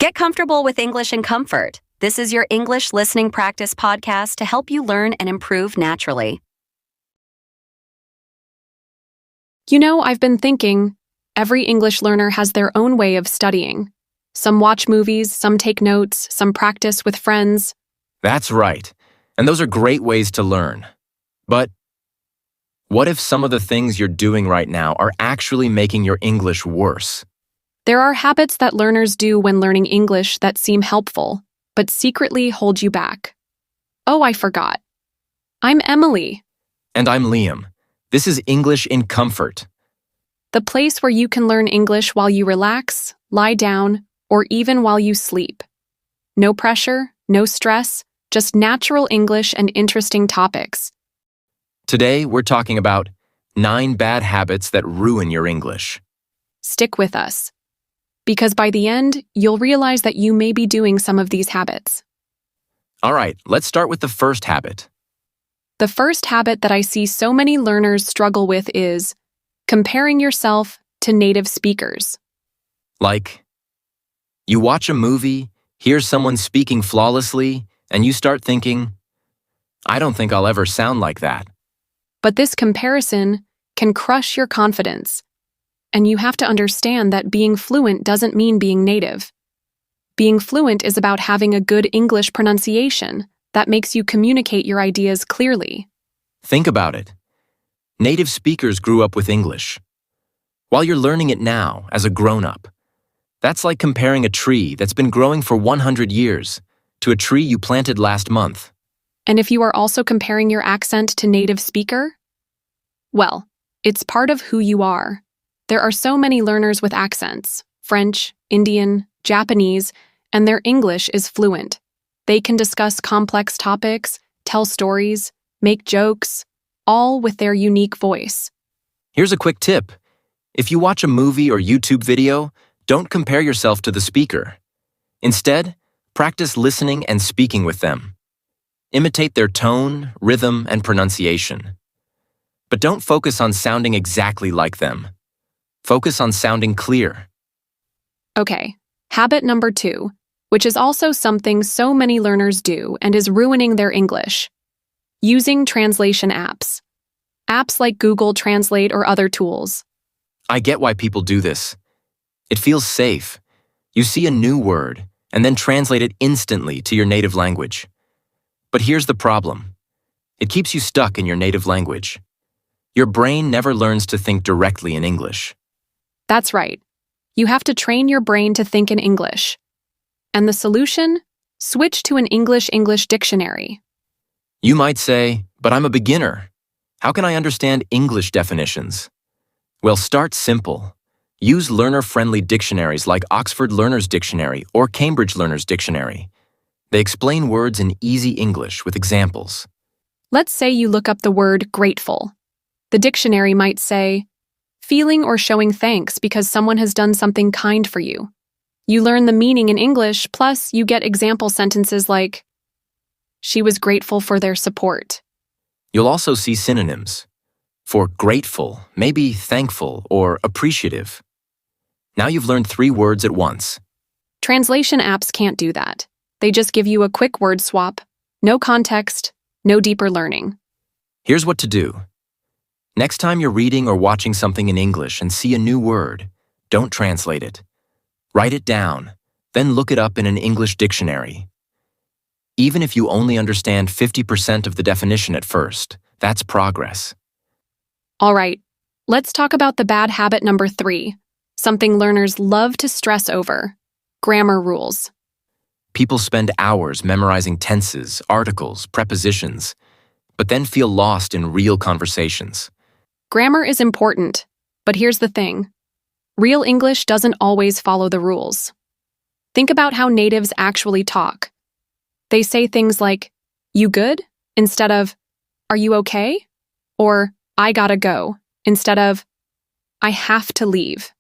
Get comfortable with English in comfort. This is your English listening practice podcast to help you learn and improve naturally. You know, I've been thinking, every English learner has their own way of studying. Some watch movies, some take notes, some practice with friends. That's right. And those are great ways to learn. But what if some of the things you're doing right now are actually making your English worse? There are habits that learners do when learning English that seem helpful, but secretly hold you back. Oh, I forgot. I'm Emily. And I'm Liam. This is English in Comfort. The place where you can learn English while you relax, lie down, or even while you sleep. No pressure, no stress, just natural English and interesting topics. Today, we're talking about 9 bad habits that ruin your English. Stick with us, because by the end, you'll realize that you may be doing some of these habits. All right, let's start with the first habit. The first habit that I see so many learners struggle with is comparing yourself to native speakers. Like, you watch a movie, hear someone speaking flawlessly, and you start thinking, I don't think I'll ever sound like that. But this comparison can crush your confidence. And you have to understand that being fluent doesn't mean being native. Being fluent is about having a good English pronunciation that makes you communicate your ideas clearly. Think about it. Native speakers grew up with English. While you're learning it now as a grown-up, that's like comparing a tree that's been growing for 100 years to a tree you planted last month. And if you are also comparing your accent to native speaker, well, it's part of who you are. There are so many learners with accents, French, Indian, Japanese, and their English is fluent. They can discuss complex topics, tell stories, make jokes, all with their unique voice. Here's a quick tip. If you watch a movie or YouTube video, don't compare yourself to the speaker. Instead, practice listening and speaking with them. Imitate their tone, rhythm, and pronunciation. But don't focus on sounding exactly like them. Focus on sounding clear. Okay, habit number 2, which is also something so many learners do and is ruining their English. Using translation apps. Apps like Google Translate or other tools. I get why people do this. It feels safe. You see a new word and then translate it instantly to your native language. But here's the problem. It keeps you stuck in your native language. Your brain never learns to think directly in English. That's right. You have to train your brain to think in English. And the solution? Switch to an English dictionary. You might say, but I'm a beginner. How can I understand English definitions? Well, start simple. Use learner-friendly dictionaries like Oxford Learner's Dictionary or Cambridge Learner's Dictionary. They explain words in easy English with examples. Let's say you look up the word grateful. The dictionary might say, feeling or showing thanks because someone has done something kind for you. You learn the meaning in English, plus you get example sentences like, she was grateful for their support. You'll also see synonyms. For grateful, maybe thankful or appreciative. Now you've learned 3 words at once. Translation apps can't do that. They just give you a quick word swap, no context, no deeper learning. Here's what to do. Next time you're reading or watching something in English and see a new word, don't translate it. Write it down, then look it up in an English dictionary. Even if you only understand 50% of the definition at first, that's progress. All right, let's talk about the bad habit number 3, something learners love to stress over: grammar rules. People spend hours memorizing tenses, articles, prepositions, but then feel lost in real conversations. Grammar is important, but here's the thing. Real English doesn't always follow the rules. Think about how natives actually talk. They say things like, you good? Instead of, are you okay? Or, I gotta go, instead of, I have to leave.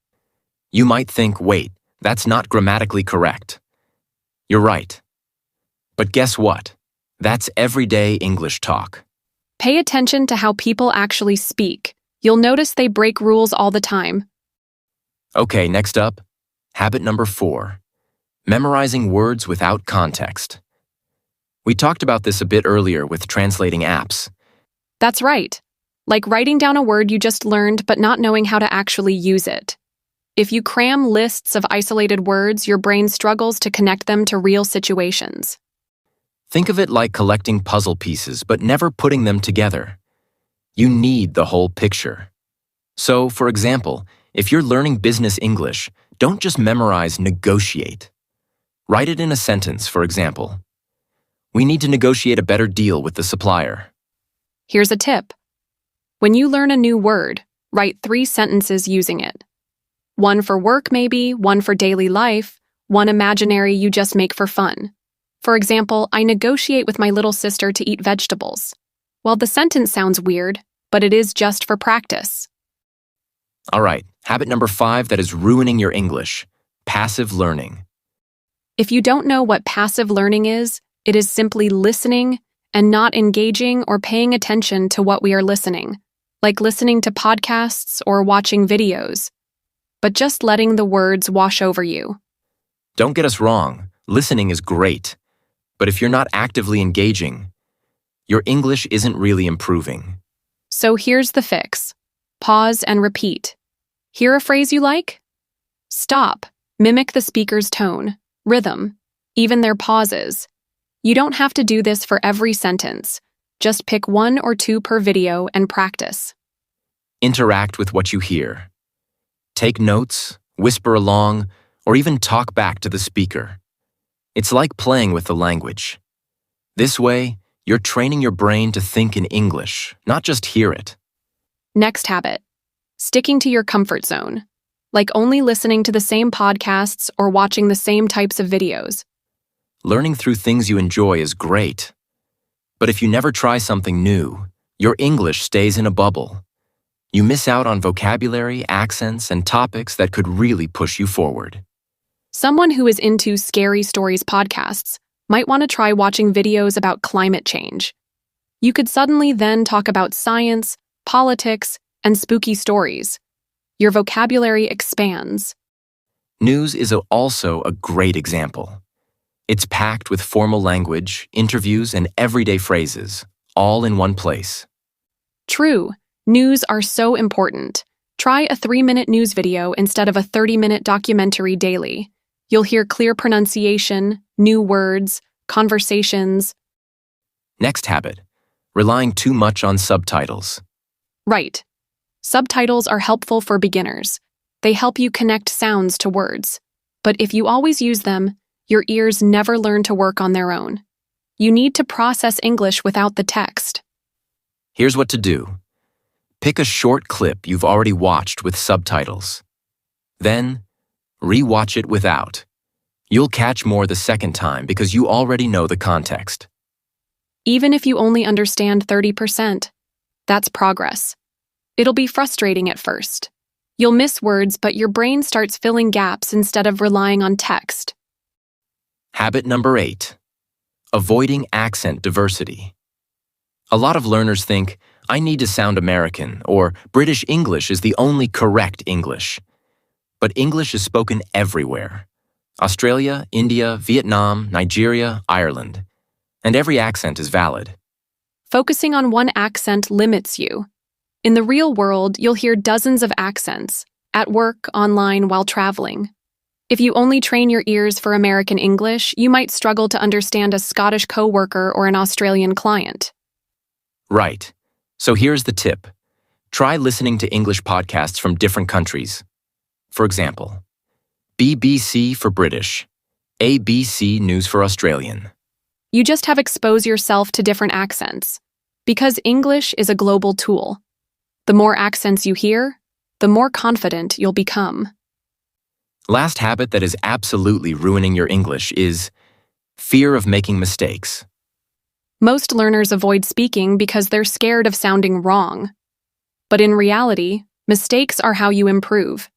You might think, wait, that's not grammatically correct. You're right. But guess what? That's everyday English talk. Pay attention to how people actually speak. You'll notice they break rules all the time. Okay, next up, habit number 4. Memorizing words without context. We talked about this a bit earlier with translating apps. That's right. Like writing down a word you just learned but not knowing how to actually use it. If you cram lists of isolated words, your brain struggles to connect them to real situations. Think of it like collecting puzzle pieces but never putting them together. You need the whole picture. So, for example, if you're learning business English, don't just memorize negotiate. Write it in a sentence, for example. We need to negotiate a better deal with the supplier. Here's a tip. When you learn a new word, write 3 sentences using it. One for work maybe, one for daily life, one imaginary you just make for fun. For example, I negotiate with my little sister to eat vegetables. Well, the sentence sounds weird, but it is just for practice. All right, habit number 5 that is ruining your English: passive learning. If you don't know what passive learning is, it is simply listening and not engaging or paying attention to what we are listening, like listening to podcasts or watching videos, but just letting the words wash over you. Don't get us wrong, listening is great. But if you're not actively engaging, your English isn't really improving. So here's the fix. Pause and repeat. Hear a phrase you like? Stop. Mimic the speaker's tone, rhythm, even their pauses. You don't have to do this for every sentence. Just pick 1 or 2 per video and practice. Interact with what you hear. Take notes, whisper along, or even talk back to the speaker. It's like playing with the language. This way, you're training your brain to think in English, not just hear it. Next habit. Sticking to your comfort zone, like only listening to the same podcasts or watching the same types of videos. Learning through things you enjoy is great. But if you never try something new, your English stays in a bubble. You miss out on vocabulary, accents, and topics that could really push you forward. Someone who is into Scary Stories podcasts might want to try watching videos about climate change. You could suddenly then talk about science, politics, and spooky stories. Your vocabulary expands. News is also a great example. It's packed with formal language, interviews, and everyday phrases, all in one place. True, news are so important. Try a 3-minute news video instead of a 30-minute documentary daily. You'll hear clear pronunciation, new words, conversations. Next habit: relying too much on subtitles. Right. Subtitles are helpful for beginners. They help you connect sounds to words. But if you always use them, your ears never learn to work on their own. You need to process English without the text. Here's what to do. Pick a short clip you've already watched with subtitles. Then, re-watch it without. You'll catch more the second time because you already know the context. Even if you only understand 30%, that's progress. It'll be frustrating at first. You'll miss words, but your brain starts filling gaps instead of relying on text. Habit number 8: avoiding accent diversity. A lot of learners think, I need to sound American, or British English is the only correct English. But English is spoken everywhere. Australia, India, Vietnam, Nigeria, Ireland. And every accent is valid. Focusing on one accent limits you. In the real world, you'll hear dozens of accents, at work, online, while traveling. If you only train your ears for American English, you might struggle to understand a Scottish coworker or an Australian client. Right. So here's the tip. Try listening to English podcasts from different countries. For example, BBC for British, ABC News for Australian. You just have expose yourself to different accents. Because English is a global tool. The more accents you hear, the more confident you'll become. Last habit that is absolutely ruining your English is fear of making mistakes. Most learners avoid speaking because they're scared of sounding wrong. But in reality, mistakes are how you improve.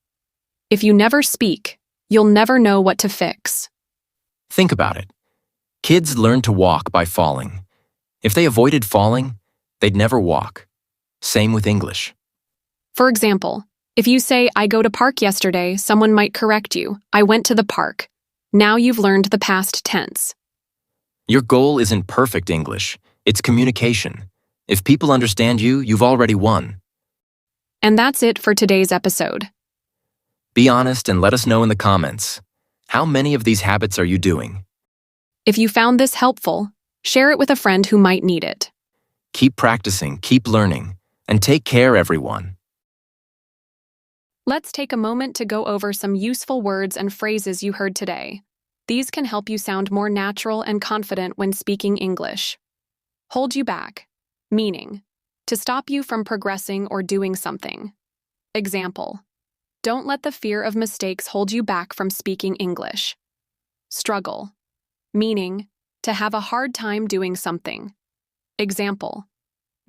If you never speak, you'll never know what to fix. Think about it. Kids learn to walk by falling. If they avoided falling, they'd never walk. Same with English. For example, if you say, I go to park yesterday, someone might correct you, I went to the park. Now you've learned the past tense. Your goal isn't perfect English, it's communication. If people understand you, you've already won. And that's it for today's episode. Be honest and let us know in the comments. How many of these habits are you doing? If you found this helpful, share it with a friend who might need it. Keep practicing, keep learning, and take care, everyone. Let's take a moment to go over some useful words and phrases you heard today. These can help you sound more natural and confident when speaking English. Hold you back, meaning to stop you from progressing or doing something. Example: don't let the fear of mistakes hold you back from speaking English. Struggle, meaning to have a hard time doing something. Example: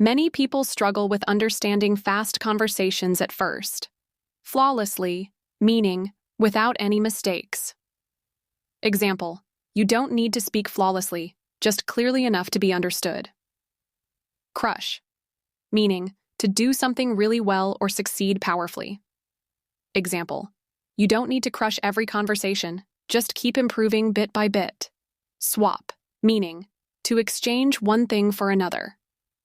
many people struggle with understanding fast conversations at first. Flawlessly, meaning without any mistakes. Example: you don't need to speak flawlessly, just clearly enough to be understood. Crush, meaning to do something really well or succeed powerfully. Example: you don't need to crush every conversation, just keep improving bit by bit. Swap, meaning to exchange one thing for another.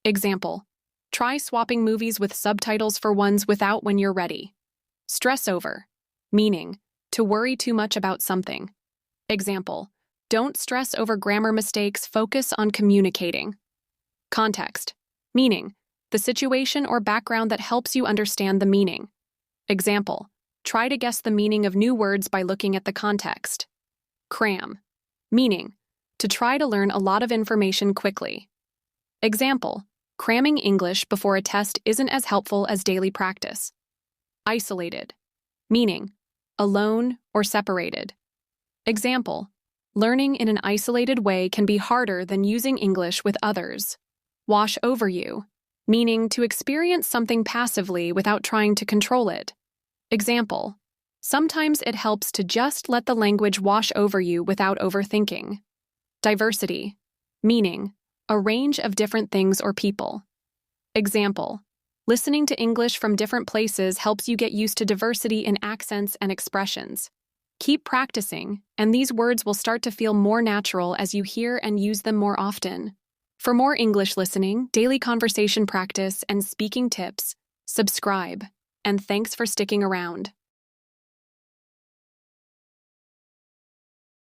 Example: try swapping movies with subtitles for ones without when you're ready. Stress over, meaning to worry too much about something. Example: don't stress over grammar mistakes, focus on communicating. Context, meaning the situation or background that helps you understand the meaning. Example: try to guess the meaning of new words by looking at the context. Cram, meaning to try to learn a lot of information quickly. Example: cramming English before a test isn't as helpful as daily practice. Isolated, meaning alone or separated. Example: learning in an isolated way can be harder than using English with others. Wash over you, meaning to experience something passively without trying to control it. Example: sometimes it helps to just let the language wash over you without overthinking. Diversity, meaning a range of different things or people. Example: listening to English from different places helps you get used to diversity in accents and expressions. Keep practicing, and these words will start to feel more natural as you hear and use them more often. For more English listening, daily conversation practice, and speaking tips, subscribe. And thanks for sticking around.